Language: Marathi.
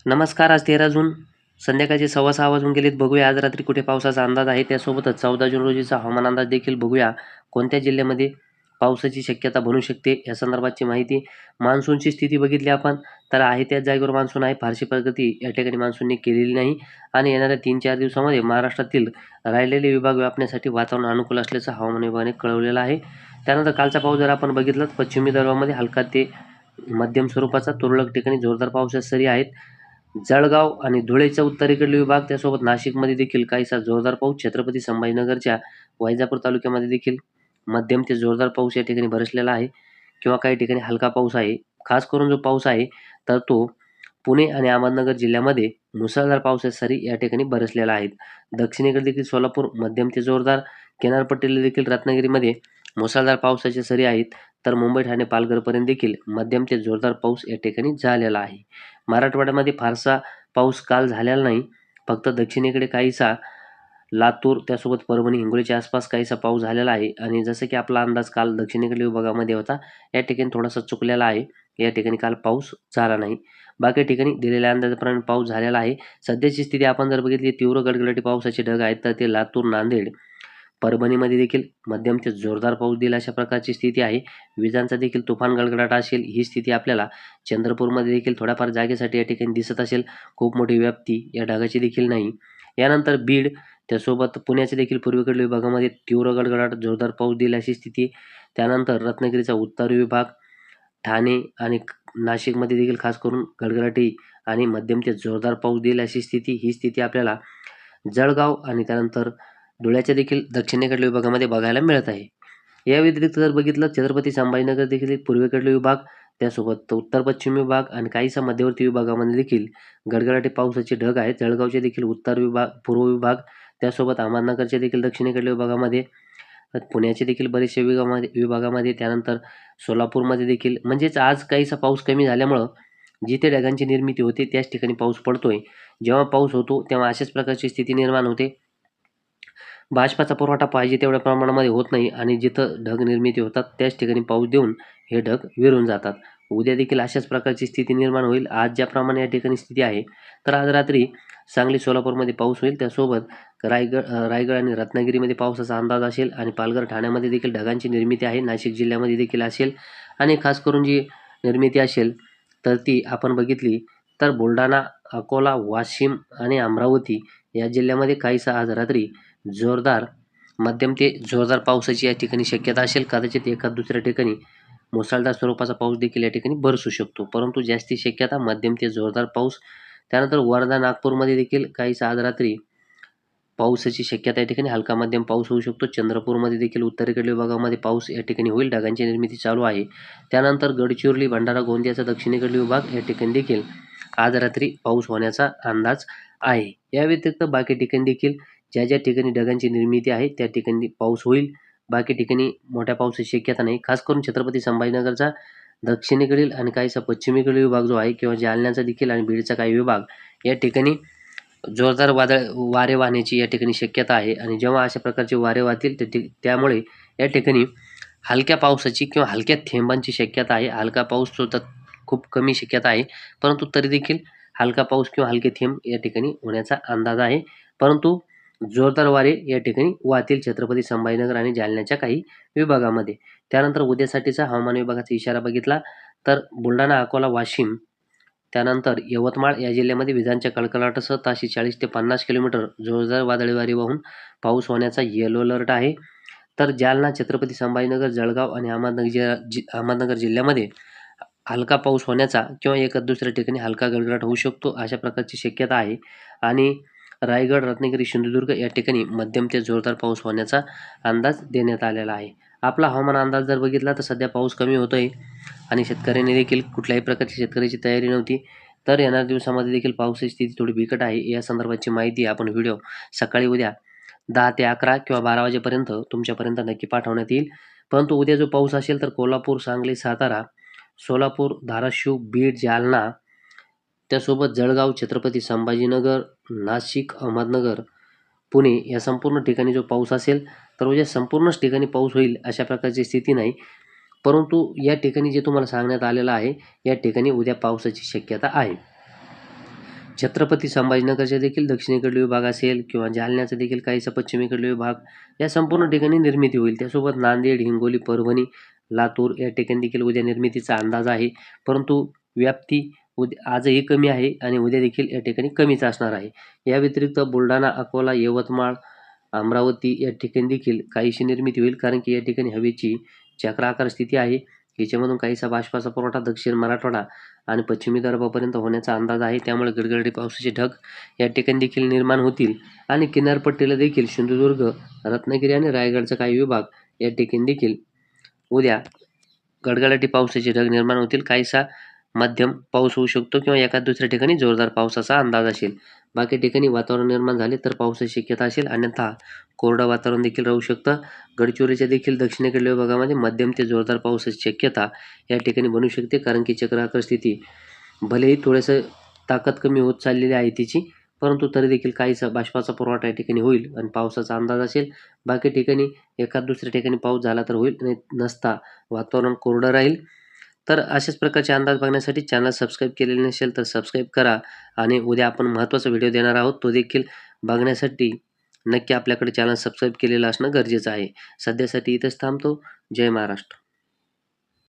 नमस्कार. आज 13 जून संध्याकाळचे 6:15 वाजून गेलेत. बघूया आज रात्री कुठे पावसाचा अंदाज आहे. त्यासोबतच 14 जून रोजीचा हवामान अंदाज देखील बघूया. कोणत्या जिल्ह्यामध्ये पावसाची शक्यता बनू शकते या संदर्भातची माहिती. मान्सूनची स्थिती बघितली आपण तर आहे त्याच जागेवर मान्सून आहे. फारशी प्रगती या ठिकाणी मान्सूनने केलेली नाही आणि येणाऱ्या 3-4 दिवसामध्ये महाराष्ट्रातील राहिलेले विभाग व्यापण्यासाठी वातावरण अनुकूल असल्याचं हवामान विभागाने कळवलेलं आहे. त्यानंतर कालचा पाऊस जर आपण बघितला तर पश्चिमी विदर्भामध्ये हलका ते मध्यम स्वरूपाचा, तुरळक ठिकाणी जोरदार पावसाच्या सरी आहेत. जळगाव आणि धुळेचा उत्तरेकडील विभाग, त्यासोबत नाशिकमध्ये देखील काहीसा जोरदार पाऊस. छत्रपती संभाजीनगरच्या वैजापूर तालुक्यामध्ये देखील मध्यम ते जोरदार पाऊस या ठिकाणी बरसलेला आहे किंवा काही ठिकाणी हलका पाऊस आहे. खास करून जो पाऊस आहे तर तो पुणे आणि अहमदनगर जिल्ह्यामध्ये मुसळधार पावसाच्या सरी या ठिकाणी बरसलेला आहेत. दक्षिणेकडे देखील सोलापूर मध्यम ते जोरदार, किनारपट्टीला देखील रत्नागिरीमध्ये मुसळधार पावसाच्या सरी आहेत. तर मुंबई, ठाणे, पालघरपर्यंत देखील मध्यम ते जोरदार पाऊस या ठिकाणी झालेला आहे. मराठवाड्यामध्ये फारसा पाऊस काल झालेला नाही. फक्त दक्षिणेकडे काहीसा लातूर, त्यासोबत परभणी, हिंगोलीच्या आसपास काहीसा पाऊस झालेला आहे आणि जसं की आपला अंदाज काल दक्षिणेकडील विभागामध्ये होता, या ठिकाणी थोडासा चुकलेला आहे. या ठिकाणी काल पाऊस झाला नाही. बाकी ठिकाणी दिलेल्या अंदाजाप्रमाणे पाऊस झालेला आहे. सध्याची स्थिती आपण जर बघितली, तीव्र गडगडाटी पावसाचे ढग आहेत तर ते लातूर, नांदेड, परभणीमध्ये देखील मध्यम ते जोरदार पाऊस दिला अशा प्रकारची स्थिती आहे. विजांचा देखील तुफान गडगडाट असेल ही स्थिती आपल्याला चंद्रपूरमध्ये देखील थोड्याफार जागेसाठी या ठिकाणी दिसत असेल. खूप मोठी व्याप्ती या ढगाची देखील नाही. यानंतर बीड, त्यासोबत पुण्याच्या देखील पूर्वेकडील विभागामध्ये तीव्र गडगडाट जोरदार पाऊस दिला अशी स्थिती. त्यानंतर रत्नागिरीचा उत्तर विभाग, ठाणे आणि नाशिकमध्ये देखील खास करून गडगडाटी आणि मध्यम ते जोरदार पाऊस दिला अशी स्थिती. ही स्थिती आपल्याला जळगाव आणि त्यानंतर धुळ्याच्या देखील दक्षिणेकडील विभागामध्ये बघायला मिळत आहे. या व्यतिरिक्त जर बघितलं, छत्रपती संभाजीनगर देखील एक पूर्वेकडील विभाग, त्यासोबत उत्तर पश्चिम विभाग आणि काहीसा मध्यवर्ती विभागामध्ये देखील गडगडाटी पावसाचे ढग आहेत. जळगावचे देखील उत्तर विभाग, पूर्व विभाग, त्यासोबत अहमदनगरच्या देखील दक्षिणेकडील विभागामध्ये, पुण्याचे देखील बरेचसे विभागामध्ये, त्यानंतर सोलापूरमध्ये देखील. म्हणजेच आज काहीसा पाऊस कमी झाल्यामुळं जिथे ढगांची निर्मिती होते त्याच ठिकाणी पाऊस पडतोय. जेव्हा पाऊस होतो तेव्हा अशाच प्रकारची स्थिती निर्माण होते. बाष्पाचा पुरवठा पाहिजे तेवढ्या प्रमाणामध्ये होत नाही आणि जिथं ढग निर्मिती होतात त्याच ठिकाणी पाऊस देऊन हे ढग विरून जातात. उद्या देखील अशाच प्रकारची स्थिती निर्माण होईल. आज ज्याप्रमाणे या ठिकाणी स्थिती आहे तर आज रात्री सांगली, सोलापूरमध्ये पाऊस होईल. त्यासोबत रायगड आणि रत्नागिरीमध्ये पावसाचा अंदाज असेल आणि पालघर, ठाण्यामध्ये देखील ढगांची निर्मिती आहे. नाशिक जिल्ह्यामध्ये देखील असेल आणि खास करून जी निर्मिती असेल तर ती आपण बघितली तर बुलढाणा, अकोला, वाशिम आणि अमरावती या जिल्ह्यामध्ये काहीसा आज रात्री जोरदार मध्यम ते जोरदार पावसाची या ठिकाणी शक्यता असेल. कदाचित एखाद दुसऱ्या ठिकाणी मुसळधार स्वरूपाचा पाऊस देखील या ठिकाणी बरसू शकतो, परंतु जास्ती शक्यता मध्यम ते जोरदार पाऊस. त्यानंतर वर्धा, नागपूरमध्ये देखील काहीसा आज रात्री पावसाची शक्यता या ठिकाणी हलका मध्यम पाऊस होऊ शकतो. चंद्रपूरमध्ये देखील उत्तरेकडील विभागामध्ये पाऊस या ठिकाणी होईल. ढगांची निर्मिती चालू आहे. त्यानंतर गडचिरोली, भंडारा, गोंदियाचा दक्षिणेकडील विभाग या ठिकाणी देखील आज रात्री पाऊस होण्याचा अंदाज आहे. या व्यतिरिक्त बाकी ठिकाणी देखील ज्या ठिकाणी ढगांची निर्मिती आहे त्या ठिकाणी पाऊस होईल. बाकी ठिकाणी मोठ्या पावसाची शक्यता नाही. खास करून छत्रपती संभाजीनगरचा दक्षिणेकडील आणि काहीसा पश्चिमेकडील विभाग जो आहे किंवा जालन्याचा देखील आणि बीडचा काही विभाग या ठिकाणी जोरदार वारे वाहण्याची या ठिकाणी शक्यता आहे आणि जेव्हा अशा प्रकारचे वारे वाहतील त्यामुळे या ठिकाणी हलक्या पावसाची किंवा हलक्या थेंबांची शक्यता आहे. हलका पाऊस सुद्धा खूप कमी शक्यता आहे, परंतु तरी देखील हलका पाऊस किंवा हलके थेंब या ठिकाणी होण्याचा अंदाज आहे. परंतु जोरदार वारे या ठिकाणी वाहतील छत्रपती संभाजीनगर आणि जालन्याच्या काही विभागामध्ये. त्यानंतर उद्यासाठीचा हवामान विभागाचा इशारा बघितला तर बुलढाणा, अकोला, वाशिम, त्यानंतर यवतमाळ या जिल्ह्यामध्ये विजांच्या कडकडाटासह ताशी 40 ते 50 किलोमीटर जोरदार वादळी वारे वाहून पाऊस होण्याचा येलो अलर्ट आहे. तर जालना, छत्रपती संभाजीनगर, जळगाव आणि अहमदनगर जिल्ह्यामध्ये हलका पाऊस होण्याचा किंवा एका दुसऱ्या ठिकाणी हलका गडगडाट होऊ शकतो अशा प्रकारची शक्यता आहे. आणि रायगड, रत्नागिरी, सिंधुदुर्ग या ठिकाणी मध्यम ते जोरदार पाऊस होण्याचा अंदाज देण्यात आलेला आहे. आपला हवामान अंदाज जर बघितला तर सध्या पाऊस कमी होतोय आणि शेतकऱ्यांनी देखील कुठल्याही प्रकारची शेतकऱ्याची तयारी नव्हती. तर येणाऱ्या दिवसामध्ये देखील पावसाची स्थिती थोडी बिकट आहे. या संदर्भाची माहिती आपण व्हिडिओ सकाळी उद्या 10 ते 11 किंवा 12 वाजेपर्यंत तुमच्यापर्यंत नक्की पाठवण्यात येईल. परंतु उद्या जो पाऊस असेल तर कोल्हापूर, सांगली, सातारा, सोलापूर, धाराशिव, बीड, जालना, त्यासोबत जळगाव, छत्रपती संभाजीनगर, नाशिक, अहमदनगर, पुणे या संपूर्ण ठिकाणी जो पाऊस असेल तर उद्या संपूर्णच ठिकाणी पाऊस होईल अशा प्रकारची स्थिती नाही. परंतु या ठिकाणी जे तुम्हाला सांगण्यात आलेलं आहे या ठिकाणी उद्या पावसाची शक्यता आहे. छत्रपती संभाजीनगरच्या देखील दक्षिणेकडील विभाग असेल किंवा जालन्याचा देखील काहीसा पश्चिमेकडील विभाग, या संपूर्ण ठिकाणी निर्मिती होईल. त्यासोबत नांदेड, हिंगोली, परभणी, लातूर या ठिकाणी देखील उद्या निर्मितीचा अंदाज आहे. परंतु व्याप्ती आजही कमी आहे आणि उद्या देखील या ठिकाणी कमीच असणार आहे. या व्यतिरिक्त बुलढाणा, अकोला, यवतमाळ, अमरावती या ठिकाणी देखील काहीशी निर्मिती होईल, कारण की या ठिकाणी हवेची चक्राकार स्थिती आहे. याच्यामधून काहीसा बाष्पाचा पुरवठा दक्षिण मराठवाडा आणि पश्चिमी विदर्भापर्यंत होण्याचा अंदाज आहे. त्यामुळे गडगडाटी पावसाचे ढग या ठिकाणी देखील निर्माण होतील आणि किनारपट्टीला देखील सिंधुदुर्ग, रत्नागिरी आणि रायगडचा काही विभाग या ठिकाणी देखील उद्या गडगडाटी पावसाचे ढग निर्माण होतील. काहीसा मध्यम पाऊस होऊ शकतो किंवा एखाद दुसऱ्या ठिकाणी जोरदार पावसाचा अंदाज असेल. बाकी ठिकाणी वातावरण निर्माण झाले तर पावसाची शक्यता असेल, अन्यथा कोरडं वातावरण देखील राहू शकतं. गडचिरोलीच्या देखील दक्षिणेकडील विभागामध्ये मध्यम ते जोरदार पावसाची शक्यता या ठिकाणी बनू शकते, कारण की चक्राकार स्थिती भलेही थोडंसं ताकद कमी होत चाललेली आहे तिची, परंतु तरी देखील काहीसा बाष्पाचा पुरवठा या ठिकाणी होईल आणि पावसाचा अंदाज असेल. बाकी ठिकाणी एखाद दुसऱ्या ठिकाणी पाऊस झाला तर होईल, नाही नसता वातावरण कोरडं राहील. तर अशाच प्रकारचे अंदाज बघण्यासाठी चॅनल सबस्क्राईब केलेले नसेल तर सबस्क्राईब करा आणि उद्या आपण महत्त्वाचा व्हिडिओ देणार आहोत, तो देखील बघण्यासाठी नक्की आपल्याकडे चॅनल सबस्क्राईब केलेलं असणं गरजेचं आहे. सध्यासाठी इथेच थांबतो. जय महाराष्ट्र.